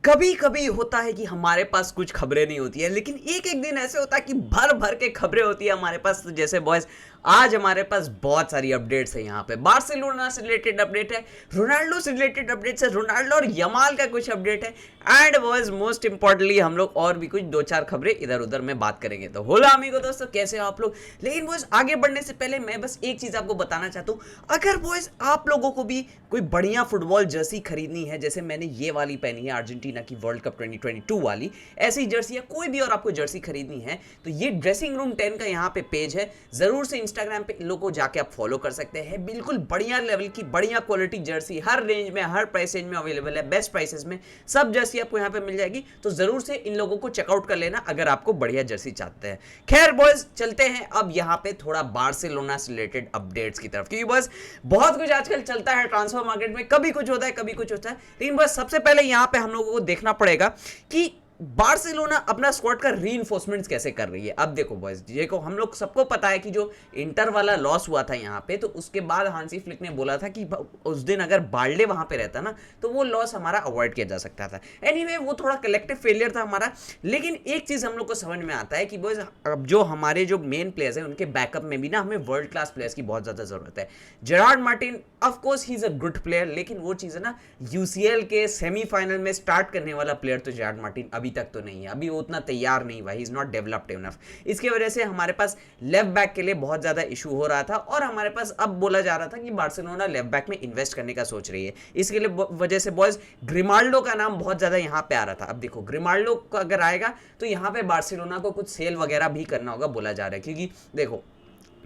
कभी कभी होता है कि हमारे पास कुछ खबरें नहीं होती है, लेकिन एक एक दिन ऐसे होता है कि भर भर के खबरें होती है हमारे पास। तो जैसे बॉयज, आज हमारे पास बहुत सारी अपडेट्स है। यहाँ पे बार्सिलोना से रिलेटेड अपडेट है, रोनाल्डो से रिलेटेड अपडेट्स है, रोनाल्डो और यमाल का कुछ अपडेट है, एंड बॉयज मोस्ट इंपॉर्टेंटली हम लोग और भी कुछ दो चार खबरें इधर उधर में बात करेंगे। तो होला अमीगो दोस्तों, कैसे हो आप लोग। लेकिन बॉयज आगे बढ़ने से पहले मैं बस एक चीज आपको बताना चाहता हूँ। अगर बॉयज आप लोगों को भी कोई बढ़िया फुटबॉल जर्सी खरीदनी है, जैसे मैंने ये वाली पहनी है अर्जेंटीना की वर्ल्ड कप 2022 वाली, ऐसी जर्सी या कोई भी और आपको जर्सी खरीदनी है, तो ये ड्रेसिंग रूम 10 का यहाँ पे पेज है, जरूर से इंस्टाग्राम पे इन लोगों को जाके आप फॉलो कर सकते हैं। बिल्कुल बढ़िया लेवल की बढ़िया क्वालिटी जर्सी हर रेंज में, हर प्राइस रेंज में अवेलेबल है, बेस्ट प्राइसेस में सब जर्सी आपको यहाँ पे मिल जाएगी। तो जरूर से इन लोगों को चेकआउट कर लेना अगर आपको बढ़िया जर्सी चाहते हैं। खैर बॉयज, चलते हैं अब यहाँ पे थोड़ा बार्सिलोना से रिलेटेड अपडेट्स की तरफ, क्योंकि बस बहुत कुछ आजकल चलता है ट्रांसफर मार्केट में, कभी कुछ होता है कभी कुछ होता है। लेकिन बस सबसे पहले यहाँ पे हम लोगों को देखना पड़ेगा कि बार्सिलोना अपना स्क्वाड का रीइंफोर्समेंट्स कैसे कर रही है। अब देखो बॉयज, देखो हम लोग सबको पता है कि जो इंटर वाला लॉस हुआ था यहाँ पे, तो उसके बाद हांसी फ्लिक ने बोला था कि उस दिन अगर बाल्डे वहां पे रहता ना, तो वो लॉस हमारा अवॉइड किया जा सकता था। एनीवे, वो थोड़ा कलेक्टिव फेलियर था हमारा। लेकिन एक चीज हम लोग को समझ में आता है कि बॉयज, अब जो हमारे जो मेन प्लेयर्स हैं उनके बैकअप में भी ना हमें वर्ल्ड क्लास प्लेयर्स की बहुत ज्यादा जरूरत है। Gerrard Martin of course he is a good player, लेकिन वो चीज है ना, यूसीएल के सेमीफाइनल में स्टार्ट करने वाला प्लेयर तो जेरार्ड मार्टिन अभी तक तो नहीं है, अभी वो उतना तैयार नहीं हुआ, he is not developed enough. इसकी वजह से हमारे पास लेफ्ट बैक के लिए बहुत ज्यादा इशू हो रहा था, और हमारे पास अब बोला जा रहा था कि बार्सिलोना लेफ्ट बैक में इन्वेस्ट करने का सोच रही है। इसके लिए वजह से बॉयज ग्रिमाल्डो का नाम बहुत ज्यादा यहाँ पे आ रहा था। अब देखो, ग्रिमाल्डो का अगर आएगा तो यहाँ पे बार्सिलोना को कुछ सेल वगैरह भी करना होगा बोला जा रहा है, क्योंकि देखो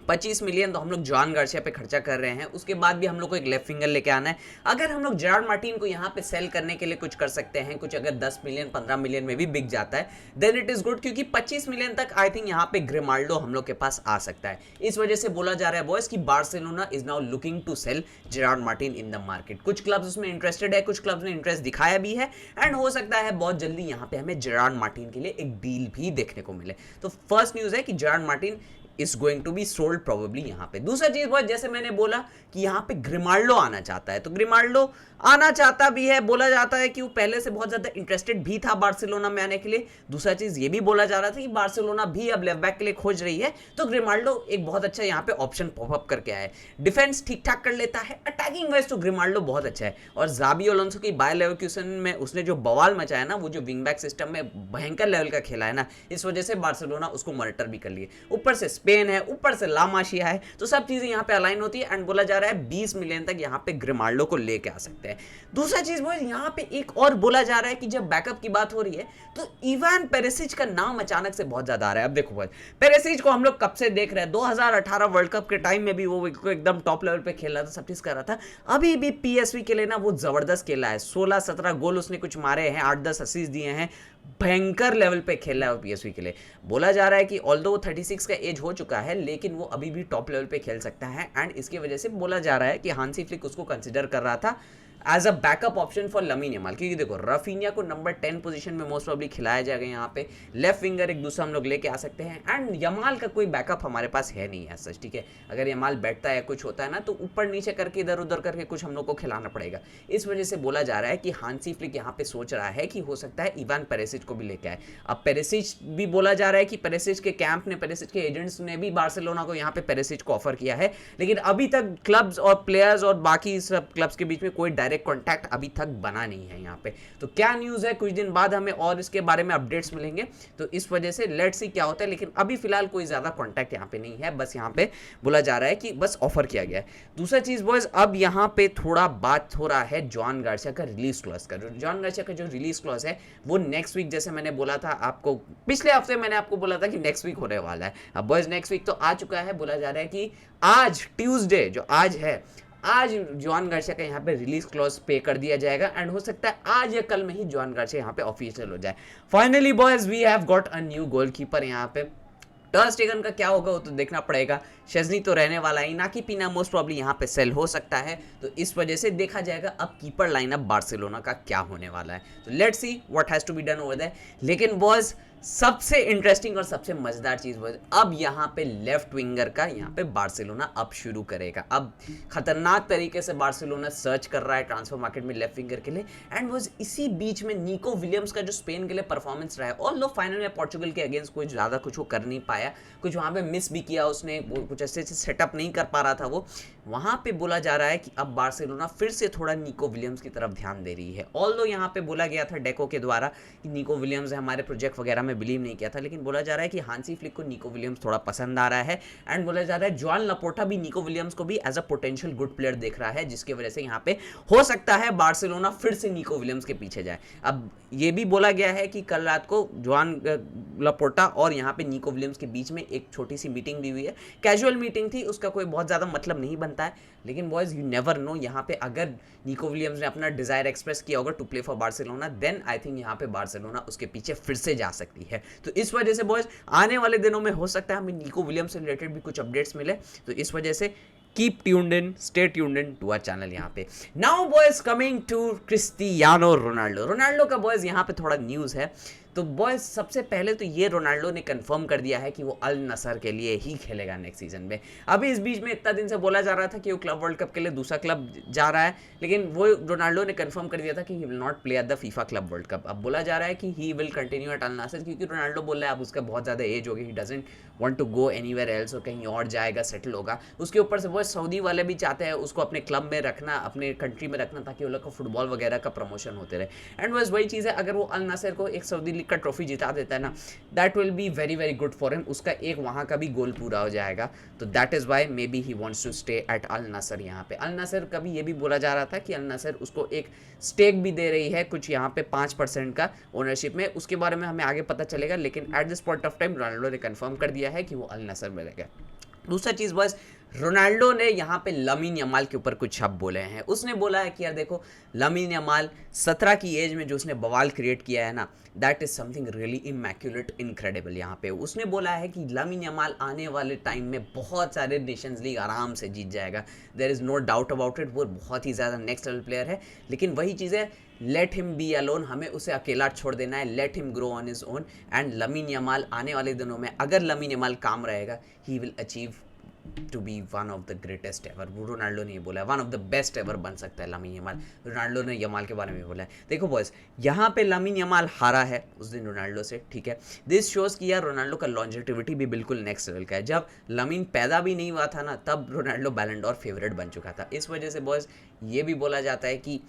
25 मिलियन तो हम लोग जॉन गार्सिया पे खर्चा कर रहे हैं, उसके बाद भी हम लोग को एक लेफ्ट फिंगर लेके आना है। अगर हम लोग जेरार्ड मार्टिन को यहाँ पे सेल करने के लिए कुछ कर सकते हैं, कुछ अगर 10 मिलियन 15 मिलियन में भी बिक जाता है, देन इट इज गुड, क्योंकि 25 मिलियन तक आई थिंक यहाँ पे ग्रिमाल्डो हम लोग के पास आ सकता है। इस वजह से बोला जा रहा है बॉयज कि Barcelona is now looking to sell Gerard Martin in the market. कुछ क्लब्स उसमें इंटरेस्टेड है, कुछ क्लब्स ने इंटरेस्ट दिखाया भी है, एंड हो सकता है बहुत जल्दी यहाँ पे हमें जेरार्ड मार्टिन के लिए एक डील भी देखने को मिले। तो फर्स्ट न्यूज है कि Gerard Martin is going to be sold probably यहाँ पे। दूसरा चीज बहुत, जैसे मैंने बोला कि यहाँ पे ग्रिमाल्डो आना चाहता है, तो ग्रिमाल्डो आना चाहता भी है, बोला जाता है कि वो पहले से बहुत ज्यादा इंटरेस्टेड भी था बार्सिलोना में आने के लिए। दूसरा चीज ये भी बोला जा रहा था कि बार्सिलोना भी अब लेफ्ट बैक के लिए खोज रही है, तो ग्रिमाल्डो एक बहुत अच्छा यहाँ पे ऑप्शन पॉपअप करके आया है। डिफेंस ठीक ठाक कर लेता है, अटैकिंग वाइज तो ग्रिमाल्डो बहुत अच्छा है, और जाबी अलोंसो की बायर लेवरकुसन में उसने जो बवाल मचाया ना, वो जो विंग बैक सिस्टम में भयंकर लेवल का खेला है ना, इस वजह से बार्सिलोना उसको मॉनिटर भी कर लिए। ऊपर से स्पेन है, ऊपर से ला मासिया है, तो सब चीजें यहाँ पे अलाइन होती है, एंड बोला जा रहा है 20 मिलियन तक यहाँ पे ग्रिमाल्डो को लेके आ सकते हैं। दूसरा चीज बॉयज, यहाँ पे एक और बोला जा रहा है कि जब बैकअप की बात हो रही है, तो इवान पेरिसिच का नाम अचानक से बहुत ज्यादा आ रहा है। अब देखो बॉयज, पेरिसिच को हम लोग कब से देख रहे हैं, 2018 वर्ल्ड कप के टाइम में भी वो एकदम टॉप लेवल पे खेल रहा था, सब चीज कर रहा था। अभी भी पीएसवी के लिए ना वो जबरदस्त खेला है, 16-17 गोल उसने कुछ मारे हैं, 8-10 असिस्ट दिए हैं, भयंकर लेवल पे खेल रहा है पीएसवी के लिए। बोला जा रहा है कि ऑल्दो 36 का एज हो चुका है, लेकिन वो अभी भी टॉप लेवल पे खेल सकता है, एंड इसकी वजह से बोला जा रहा है कि हांसी फ्लिक उसको कंसिडर कर रहा था as a backup option for Lamine Yamal. क्योंकि देखो, रफीनिया को नंबर 10 पोजीशन में मोस्ट प्रॉब्ली खिलाया जाएगा, यहाँ पे लेफ्ट विंगर एक दूसरा हम लोग लेके आ सकते हैं, एंड यमाल का कोई बैकअप हमारे पास है नहीं है सच, ठीक है। अगर यमाल बैठता है कुछ होता है ना, तो ऊपर नीचे करके इधर उधर करके कुछ हम लोग को खिलाना पड़ेगा। इस वजह से बोला जा रहा है कि हांसी फ्लिक यहाँ पे सोच रहा है कि हो सकता है इवान पेरिसिच को भी लेके आए। अब पेरिसिच भी बोला जा रहा है कि पेरिसिच के कैंप ने, पेरिसिच के एजेंट्स ने भी बार्सिलोना को यहाँ पे पेरिसिच को ऑफर किया है, लेकिन अभी तक क्लब्स और प्लेयर्स और बाकी सब क्लब्स के बीच में कोई डायरेक्ट कॉन्टैक्ट अभी तक बना नहीं है यहाँ पे। तो क्या न्यूज़ है, कुछ दिन बाद हमें और इसके बारे में अपडेट्स मिलेंगे, तो इस वजह से लेट्स सी क्या होता है। लेकिन अभी फिलहाल कोई ज़्यादा कॉन्टैक्ट यहाँ पे नहीं है, बस यहाँ पे बोला जा रहा है कि बस ऑफर किया गया है। दूसरा चीज़ बॉयज, अब यहाँ पे थोड़ा बात हो रहा है जॉन गार्सिया का रिलीज क्लॉज का। जॉन गार्सिया का जो रिलीज क्लॉज है वो नेक्स्ट वीक, जैसे मैंने बोला था आपको पिछले हफ्ते, मैंने आपको बोला था कि नेक्स्ट वीक होने वाला है। अब बॉयज नेक्स्ट वीक तो आ चुका है, बोला जा रहा है कि आज ट्यूसडे जो आज है, आज जॉन गार्सिया का यहाँ पे रिलीज क्लॉज पे कर दिया जाएगा, एंड हो सकता है आज या कल में ही जॉन गार्सिया यहाँ पे ऑफिशियल हो जाए। Finally boys, we have got a new goalkeeper यहाँ पे। टर स्टेगन का क्या होगा वो तो देखना पड़ेगा, शेज़नी तो रहने वाला है, नाकी पीना मोस्ट प्रॉब्ली यहाँ पे सेल हो सकता है, तो इस वजह से देखा जाएगा अब कीपर लाइनअप बार्सिलोना का क्या होने वाला है। तो let's see what has to be done over there. लेकिन बॉयज सबसे इंटरेस्टिंग और सबसे मजेदार चीज वो अब यहाँ पे लेफ्ट विंगर का यहाँ पे बार्सिलोना अब शुरू करेगा। अब खतरनाक तरीके से बार्सिलोना सर्च कर रहा है ट्रांसफर मार्केट में लेफ्ट विंगर के लिए। एंड वो इसी बीच में निको विलियम्स का जो स्पेन के लिए परफॉर्मेंस रहा है, ऑल फाइनल में पोर्चुगल के अगेंस्ट कोई ज़्यादा कुछ वो कर नहीं पाया, कुछ वहाँ पे मिस भी किया उसने, कुछ ऐसे सेटअप नहीं कर पा रहा था वो। वहाँ पे बोला जा रहा है कि अब बार्सिलोना फिर से थोड़ा निको विलियम्स की तरफ ध्यान दे रही है। ऑल यहाँ पे बोला गया था डेको के द्वारा कि निको विलियम्स हमारे प्रोजेक्ट वगैरह में बिलीव नहीं किया था, लेकिन बोला जा रहा है कि हांसी फ्लिक को निको विलियम्स थोड़ा पसंद आ रहा है। एंड बोला जा रहा है जोआन लापोर्टा भी निको विलियम्स को भी as a potential good player देख रहा है, जिसकी वजह से यहाँ पे हो सकता है बार्सिलोना फिर से निको विलियम्स के पीछे जाए। अब ये भी बोला गया है कि कल रात को जोआन लापोर्टा और यहाँ पे निको विलियम्स के बीच में एक छोटी सी मीटिंग भी हुई है, कैजुअल मीटिंग थी, उसका कोई बहुत ज़्यादा मतलब नहीं बनता है, लेकिन बॉयज यू नेवर नो, यहाँ पे अगर निको विलियम्स ने अपना डिजायर एक्सप्रेस किया होगा to play for Barcelona, then I think यहाँ पे बार्सिलोना उसके पीछे फिर से जा सकती है। तो इस वजह से बॉयज आने वाले दिनों में हो सकता है हमें निको विलियम्स से रिलेटेड भी कुछ अपडेट्स मिले। तो इस वजह से keep tuned in, stay tuned in to our channel यहाँ पे। Now boys coming to Cristiano Ronaldo का बॉयज यहाँ पे थोड़ा न्यूज़ है। तो बॉयज सबसे पहले तो ये रोनाल्डो ने कंफर्म कर दिया है कि वो अल नसर के लिए ही खेलेगा नेक्स्ट सीजन में। अभी इस बीच में इतना दिन से बोला जा रहा था कि वो क्लब वर्ल्ड कप के लिए दूसरा क्लब जा रहा है, लेकिन वो रोनाल्डो ने कंफर्म कर दिया था कि he will not play at the FIFA club world cup. अब बोला जा रहा है कि he will continue at Al नसर, क्योंकि रोनाल्डो बोल रहा है अब उसका बहुत ज़्यादा एज हो गई, he doesn't want to go anywhere else, और कहीं और जाएगा, सेटल होगा। उसके ऊपर से वो सऊदी वाले भी चाहते हैं उसको अपने क्लब में रखना, अपने कंट्री में रखना, ताकि वो लोग को फुटबॉल वगैरह का प्रमोशन होते रहे। एंड बस वही चीज़ है, अगर वो अल नसर को एक सऊदी लीग का ट्रॉफी जिता देता है ना, that will be very very good for him, उसका एक वहाँ का भी गोल पूरा हो जाएगा। तो that is why maybe he wants to stay at Al Nassr. यहाँ पे अल नसर का भी ये भी बोला जा रहा था कि अल नसर उसको एक स्टेक भी दे रही है कुछ यहाँ पे 5% का ओनरशिप में, उसके बारे में हमें आगे पता चलेगा, लेकिन at this point of time Ronaldo ने कंफर्म कर दिया है कि वो अल नसर में रहेगा। दूसरा चीज़ बस, रोनाल्डो ने यहाँ पे लामिन यमाल के ऊपर कुछ शब्द बोले हैं। उसने बोला है कि यार देखो, लामिन यमाल 17 की एज में जो उसने बवाल क्रिएट किया है ना, that is something really immaculate, incredible. यहाँ पे उसने बोला है कि लामिन यमाल आने वाले टाइम में बहुत सारे नेशंस लीग आराम से जीत जाएगा, there is no doubt about it. वो बहुत ही ज़्यादा नेक्स्ट लेवल प्लेयर है, लेकिन वही चीज़ है, लेट हिम बी अलोन, हमें उसे अकेला छोड़ देना है, let him grow on his own. And Lamine Yamal आने वाले दिनों में अगर लामिन यमाल काम रहेगा, he will achieve to be one of the greatest ever. Ronaldo ने ये बोला है, one of the best ever बन सकता है लामिन यमाल। रोनाल्डो ने यमाल के बारे में बोला है। देखो बॉयज, यहाँ पे लामिन यमाल हारा है उस दिन रोनाल्डो से, ठीक है। दिस शोज कि यार रोनाल्डो का लॉन्जेटिविटी भी बिल्कुल नेक्स्ट लेवल का है। जब लामिन पैदा भी नहीं हुआ था ना, तब रोनाल्डो बैलन डॉर फेवरेट बन चुका था। इस वजह से बॉयज ये भी बोला जाता है कि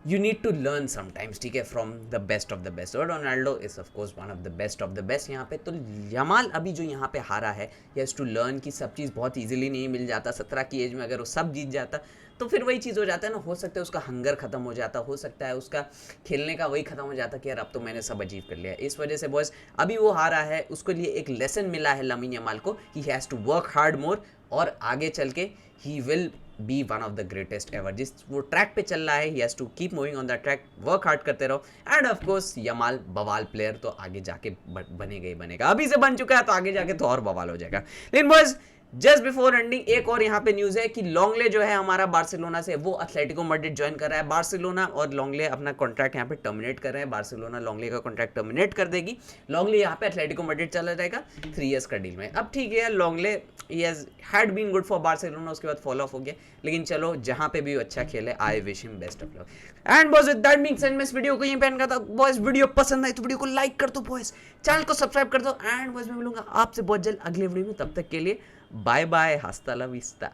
you need to learn sometimes, ठीक है, from the best of the best, और Ronaldo is of course one of the best of the best यहाँ पे। तो यमाल अभी जो यहाँ पे हारा है, he has to learn कि सब चीज़ बहुत इजीली नहीं मिल जाता। 17 की एज में अगर वो सब जीत जाता तो फिर वही चीज़ हो जाता है ना, हो सकता है उसका हंगर ख़त्म हो जाता, हो सकता है उसका खेलने का वही ख़त्म हो जाता कि यार अब तो मैंने सब अचीव कर लिया। इस वजह से बॉयज़ अभी वो हारा है, उसके लिए एक लेसन मिला है लामिन यमाल को, he has to work hard more, और आगे चल के he will be one of the greatest ever. जिस वो ट्रैक पे चल रहा है, he has to keep moving on the track, work hard करते रहो। एंड ऑफ कोर्स यमाल बवाल प्लेयर तो आगे जाके बनेगा ही बनेगा, अभी से बन चुका है तो आगे जाके तो और बवाल हो जाएगा। लेकिन बॉयज जस्ट बिफोर एंडिंग एक और यहाँ पे न्यूज़ है कि लॉन्गले जो है हमारा बार्सिलोना से, वो एथलेटिको मैड्रिड ज्वाइन कर रहा है। बार्सिलोना और लॉन्गले अपना कॉन्ट्रैक्ट यहाँ पे टर्मिनेट कर रहे हैं। बार्सिलोना लॉन्गले का कॉन्ट्रैक्ट टर्मिनेट कर देगी, लॉन्गले यहाँ पे एथलेटिको मैड्रिड चला जाएगा 3 इयर्स का डील में। अब ठीक है, Longley he had been good for Barcelona, उसके बाद फॉलो ऑफ हो गया, लेकिन चलो जहाँ पे भी अच्छा खेले, I wish him best of luck. And boys with that being said, मैं इस वीडियो को यहीं पे एंड करता हूं। बॉयज वीडियो पसंद आई तो वीडियो को लाइक कर दो, बॉयज चैनल को सब्सक्राइब कर दो। एंड बॉयज मैं मिलूंगा आपसे बहुत जल्द अगले वीडियो में, तब तक के लिए बाय बाय, हस्ता ला विस्ता।